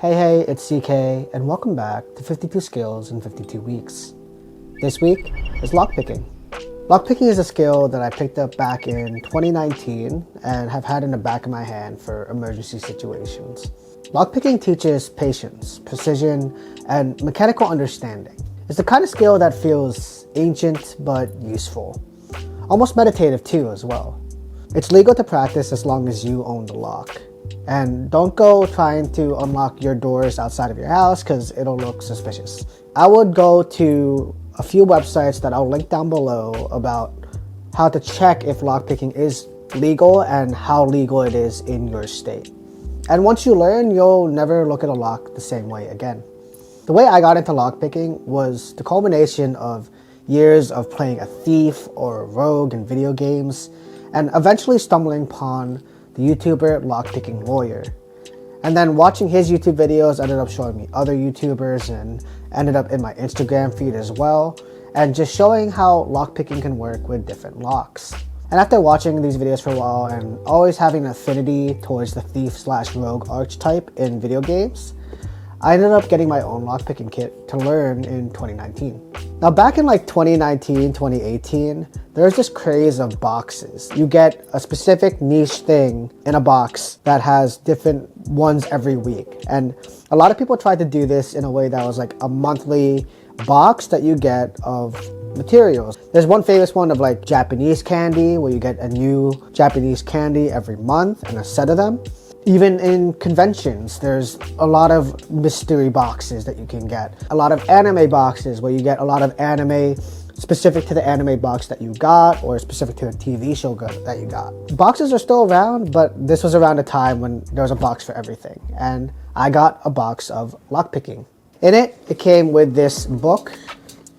Hey, it's CK, and welcome back to 52 Skills in 52 Weeks. This week is lockpicking. Lockpicking is a skill that I picked up back in 2019 and have had in the back of my hand for emergency situations. Lockpicking teaches patience, precision, and mechanical understanding. It's the kind of skill that feels ancient but useful. Almost meditative too as well. It's legal to practice as long as you own the lock. And don't go trying to unlock your doors outside of your house because it'll look suspicious. I would go to a few websites that I'll link down below about how to check if lockpicking is legal and how legal it is in your state. And once you learn, you'll never look at a lock the same way again. The way I got into lockpicking was the culmination of years of playing a thief or a rogue in video games and eventually stumbling upon the YouTuber Lockpicking Lawyer. And then watching his YouTube videos ended up showing me other YouTubers and ended up in my Instagram feed as well, and just showing how lockpicking can work with different locks. And after watching these videos for a while and always having an affinity towards the thief/rogue archetype in video games, I ended up getting my own lockpicking kit to learn in 2019. Now back in like 2019, 2018, there's this craze of boxes. You get a specific niche thing in a box that has different ones every week. And a lot of people tried to do this in a way that was like a monthly box that you get of materials. There's one famous one of like Japanese candy where you get a new Japanese candy every month and a set of them. Even in conventions, there's a lot of mystery boxes that you can get. A lot of anime boxes where you get a lot of anime specific to the anime box that you got or specific to a TV show that you got. Boxes are still around, but this was around a time when there was a box for everything. And I got a box of lockpicking. In it, it came with this book,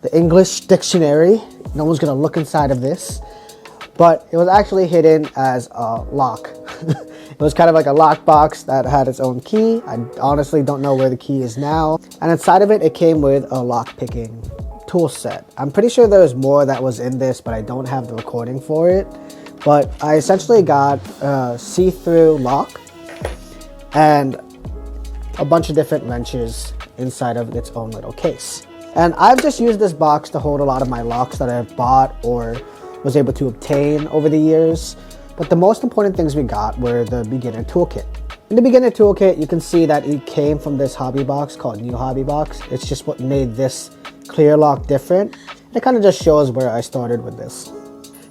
the English dictionary. No one's gonna look inside of this, but it was actually hidden as a lock. It was kind of like a lockbox that had its own key. I honestly don't know where the key is now. And inside of it, it came with a lockpicking tool set. I'm pretty sure there was more that was in this, but I don't have the recording for it. But I essentially got a see-through lock and a bunch of different wrenches inside of its own little case. And I've just used this box to hold a lot of my locks that I've bought or was able to obtain over the years. But the most important things we got were the beginner toolkit. In the beginner toolkit, you can see that it came from this hobby box called New Hobby Box. It's just what made this clear lock different. It kind of just shows where I started with this.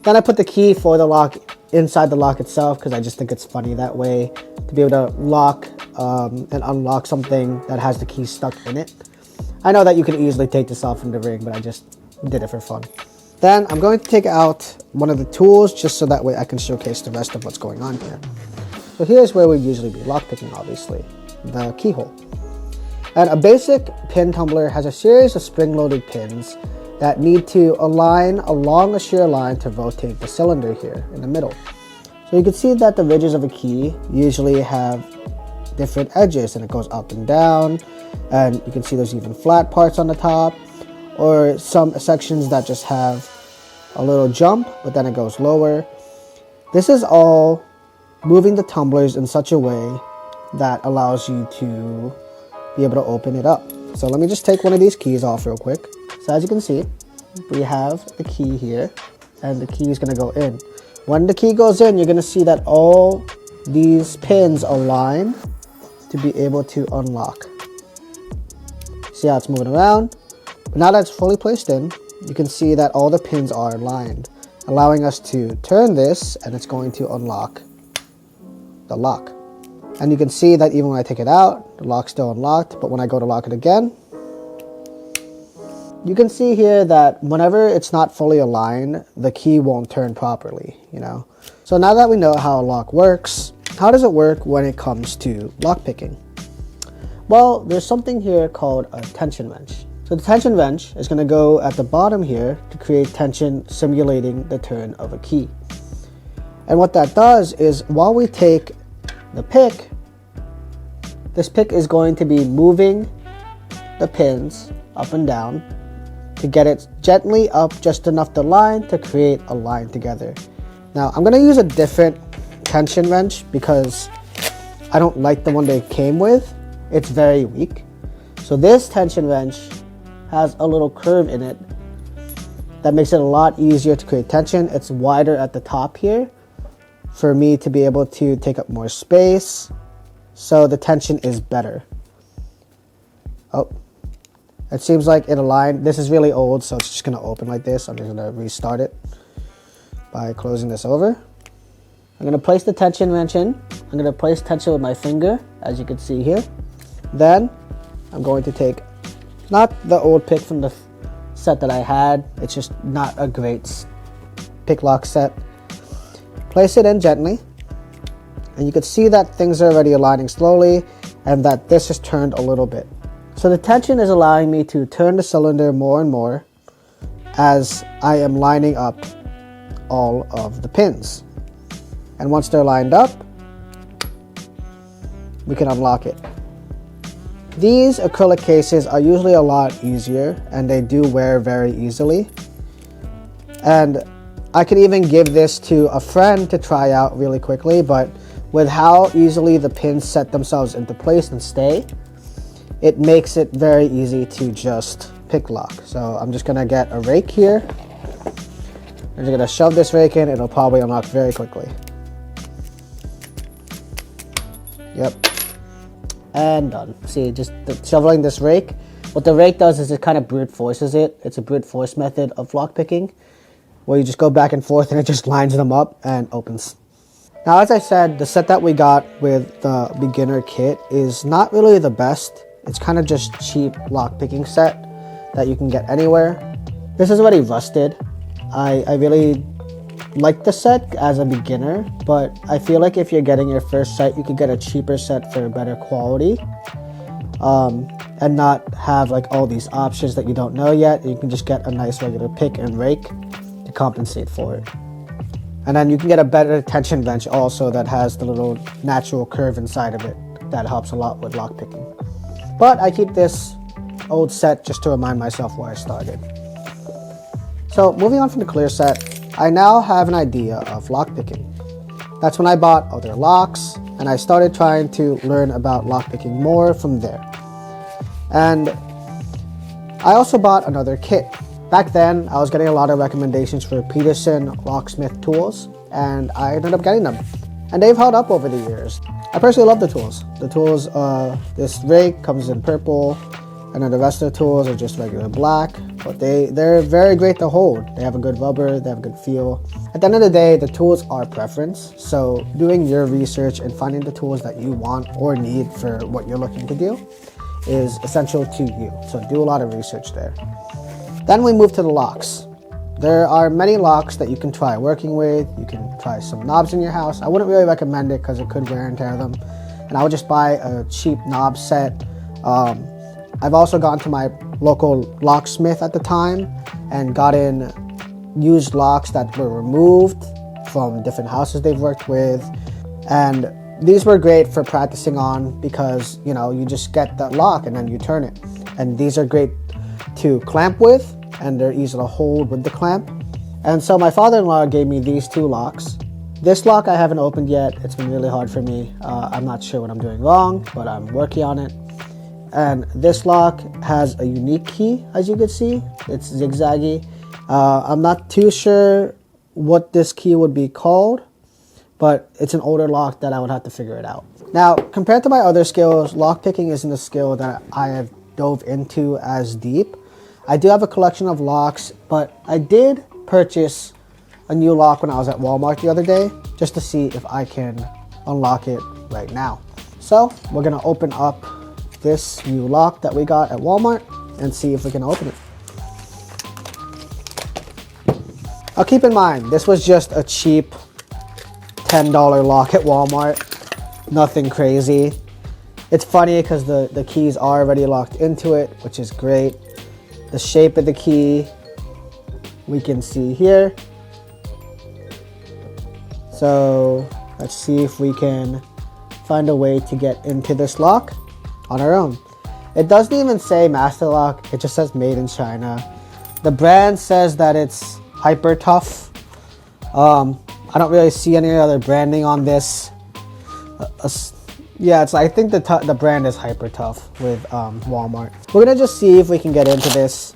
Then I put the key for the lock inside the lock itself because I just think it's funny that way to be able to lock and unlock something that has the key stuck in it. I know that you can easily take this off from the ring, but I just did it for fun. Then I'm going to take out one of the tools just so that way I can showcase the rest of what's going on here. So here's where we usually be lockpicking, obviously, the keyhole. And a basic pin tumbler has a series of spring-loaded pins that need to align along a shear line to rotate the cylinder here in the middle. So you can see that the ridges of a key usually have different edges and it goes up and down, and you can see there's even flat parts on the top, or some sections that just have a little jump, but then it goes lower. This is all moving the tumblers in such a way that allows you to be able to open it up. So let me just take one of these keys off real quick. So as you can see, we have the key here, and the key is gonna go in. When the key goes in, you're gonna see that all these pins align to be able to unlock. See how it's moving around? But now that it's fully placed in, you can see that all the pins are aligned, allowing us to turn this and it's going to unlock the lock. And you can see that even when I take it out, the lock's still unlocked, but when I go to lock it again, you can see here that whenever it's not fully aligned, the key won't turn properly, you know? So now that we know how a lock works, how does it work when it comes to lockpicking? Well, there's something here called a tension wrench. So the tension wrench is going to go at the bottom here to create tension, simulating the turn of a key. And what that does is while we take the pick, this pick is going to be moving the pins up and down to get it gently up just enough to line to create a line together. Now I'm going to use a different tension wrench because I don't like the one they came with. it's very weak. So this tension wrench has a little curve in it that makes it a lot easier to create tension. It's wider at the top here for me to be able to take up more space, so the tension is better. Oh, it seems like it aligned. This is really old, so it's just gonna open like this. I'm just gonna restart it by closing this over. I'm gonna place the tension wrench in. I'm gonna place tension with my finger, as you can see here. Then I'm going to take, not the old pick from the set that I had, it's just not a great pick lock set. Place it in gently, and you can see that things are already aligning slowly and that this has turned a little bit. So the tension is allowing me to turn the cylinder more and more as I am lining up all of the pins. And once they're lined up, we can unlock it. These acrylic cases are usually a lot easier and they do wear very easily. And I could even give this to a friend to try out really quickly, but with how easily the pins set themselves into place and stay, it makes it very easy to just pick lock. So I'm just gonna get a rake here. I'm just gonna shove this rake in, it'll probably unlock very quickly. Yep, and done. See, just shoveling this rake. What the rake does is it kind of brute forces it. It's a brute force method of lock picking, where you just go back and forth and it just lines them up and opens. Now, as I said, the set that we got with the beginner kit is not really the best. It's kind of just cheap lock picking set that you can get anywhere. This is already rusted. I really like the set as a beginner, but I feel like if you're getting your first set, you could get a cheaper set for better quality, and not have like all these options that you don't know yet. You can just get a nice regular pick and rake to compensate for it. And then you can get a better tension wrench also that has the little natural curve inside of it that helps a lot with lock picking. But I keep this old set just to remind myself where I started. So moving on from the clear set, I now have an idea of lock picking. That's when I bought other locks and I started trying to learn about lock picking more from there. And I also bought another kit. Back then, I was getting a lot of recommendations for Peterson locksmith tools, and I ended up getting them. And they've held up over the years. I personally love the tools. The tools, this rake comes in purple, and then the rest of the tools are just regular black, but they're very great to hold. They have a good rubber, they have a good feel. At the end of the day, the tools are preference, so doing your research and finding the tools that you want or need for what you're looking to do is essential to you. So do a lot of research there. Then we move to the locks. There are many locks that you can try working with. You can try some knobs in your house. I wouldn't really recommend it because it could wear and tear them. And I would just buy a cheap knob set. I've also gone to my local locksmith at the time and gotten used locks that were removed from different houses they've worked with. And these were great for practicing on because, you know, you just get that lock and then you turn it. And these are great to clamp with, and they're easy to hold with the clamp. And so my father-in-law gave me these two locks. This lock I haven't opened yet. It's been really hard for me. I'm not sure what I'm doing wrong, but I'm working on it. And this lock has a unique key, as you can see. It's zigzaggy. I'm not too sure what this key would be called, but it's an older lock that I would have to figure it out. Now, compared to my other skills, lockpicking isn't a skill that I have dove into as deep. I do have a collection of locks, but I did purchase a new lock when I was at Walmart the other day, just to see if I can unlock it right now. So we're gonna open up this new lock that we got at Walmart and see if we can open it. Now keep in mind, this was just a cheap $10 lock at Walmart, nothing crazy. It's funny because the keys are already locked into it, which is great. The shape of the key we can see here. So let's see if we can find a way to get into this lock on our own. It doesn't even say Master Lock, it just says made in China. The brand says that it's hyper tough. I don't really see any other branding on this. Yeah, I think the brand is hyper tough with Walmart. We're gonna just see if we can get into this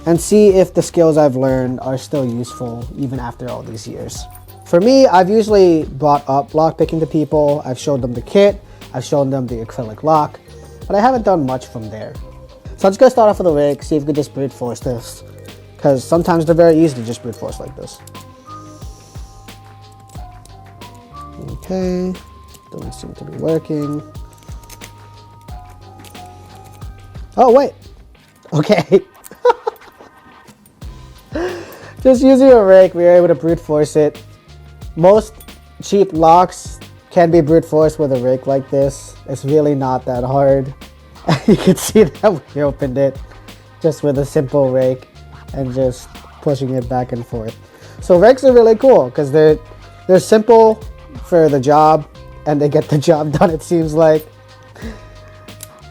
and see if the skills I've learned are still useful even after all these years. For me, I've usually brought up lockpicking to people. I've showed them the kit, I've shown them the acrylic lock, but I haven't done much from there. So I'm just gonna start off with a rake, see if we can just brute force this, because sometimes they're very easy to just brute force like this. Okay. Doesn't seem to be working. Oh, wait. Okay. Just using a rake, we were able to brute force it. Most cheap locks can be brute forced with a rake like this. It's really not that hard. You can see that we opened it just with a simple rake and just pushing it back and forth. So rakes are really cool because they're simple for the job, and they get the job done, it seems like.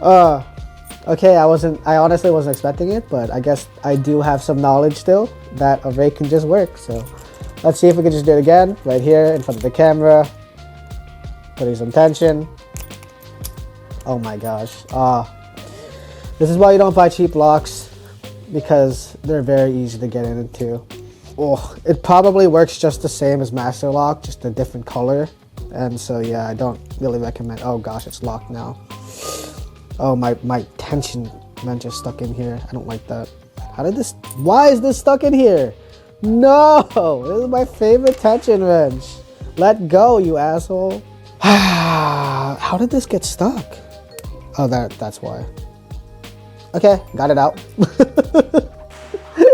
Okay, I honestly wasn't expecting it, but I guess I do have some knowledge still that a rake can just work. So let's see if we can just do it again, right here in front of the camera. Putting some tension. Oh my gosh. This is why you don't buy cheap locks, because they're very easy to get into. Oh, it probably works just the same as Master Lock, just a different color. And so yeah, I don't really recommend. Oh gosh, it's locked now. Oh, my tension wrench is stuck in here. I don't like that. Why is this stuck in here? No, this is my favorite tension wrench. Let go, you asshole. How did this get stuck? Oh, that's why. Okay, got it out.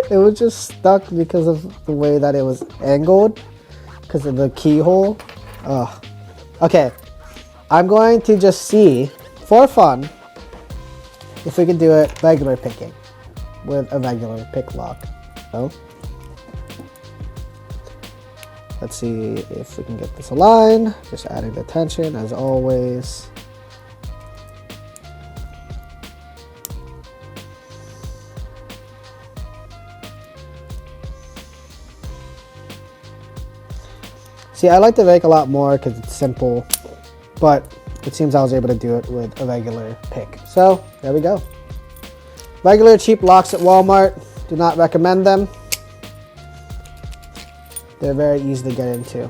It was just stuck because of the way that it was angled, because of the keyhole. Ugh. Okay, I'm going to just see, for fun, if we can do it regular picking with a regular pick lock. So, let's see if we can get this aligned. Just adding the tension as always. See, I like the rake a lot more because it's simple, but it seems I was able to do it with a regular pick. So there we go. Regular cheap locks at Walmart, do not recommend them. They're very easy to get into.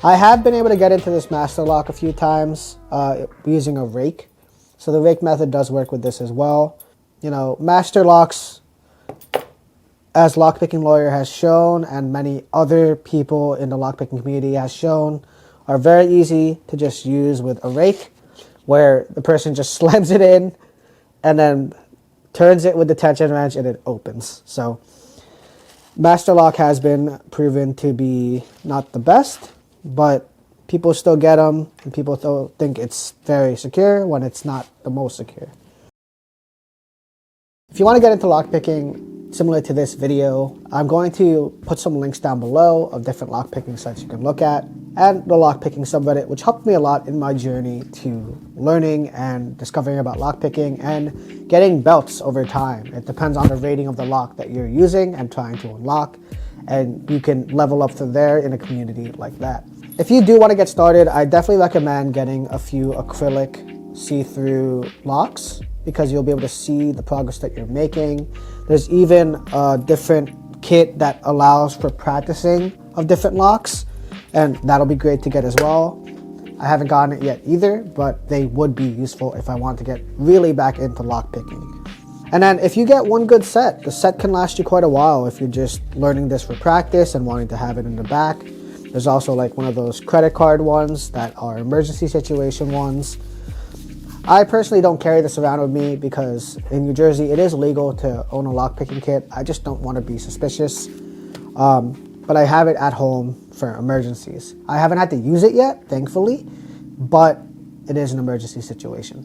I have been able to get into this Master Lock a few times using a rake. So the rake method does work with this as well. You know, Master Locks, as Lockpicking Lawyer has shown, and many other people in the lockpicking community has shown, are very easy to just use with a rake, where the person just slams it in and then turns it with the tension wrench and it opens. So Master Lock has been proven to be not the best, but people still get them, and people still think it's very secure when it's not the most secure. If you want to get into lockpicking similar to this video, I'm going to put some links down below of different lockpicking sites you can look at, and the lockpicking subreddit, which helped me a lot in my journey to learning and discovering about lockpicking and getting belts over time. It depends on the rating of the lock that you're using and trying to unlock, and you can level up from there in a community like that. If you do want to get started, I definitely recommend getting a few acrylic see-through locks, because you'll be able to see the progress that you're making. There's even a different kit that allows for practicing of different locks, and that'll be great to get as well. I haven't gotten it yet either, but they would be useful if I want to get really back into lockpicking. And then if you get one good set, the set can last you quite a while if you're just learning this for practice and wanting to have it in the back. There's also like one of those credit card ones that are emergency situation ones. I personally don't carry this around with me because in New Jersey it is legal to own a lockpicking kit. I just don't want to be suspicious, but I have it at home for emergencies. I haven't had to use it yet, thankfully, but it is an emergency situation.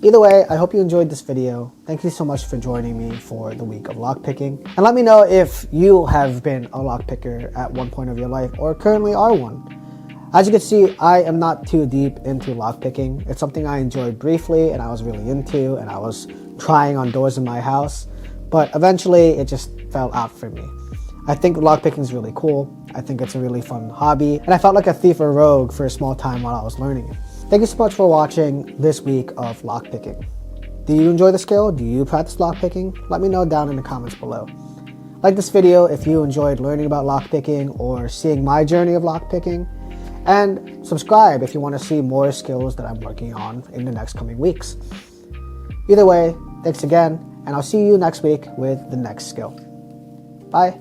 Either way, I hope you enjoyed this video. Thank you so much for joining me for the week of lockpicking. And let me know if you have been a lockpicker at one point of your life or currently are one. As you can see, I am not too deep into lockpicking. It's something I enjoyed briefly and I was really into, and I was trying on doors in my house, but eventually it just fell out for me. I think lockpicking is really cool. I think it's a really fun hobby, and I felt like a thief or rogue for a small time while I was learning it. Thank you so much for watching this week of lockpicking. Do you enjoy the skill? Do you practice lockpicking? Let me know down in the comments below. Like this video if you enjoyed learning about lockpicking or seeing my journey of lockpicking, and subscribe if you want to see more skills that I'm working on in the next coming weeks. Either way, thanks again, and I'll see you next week with the next skill. Bye.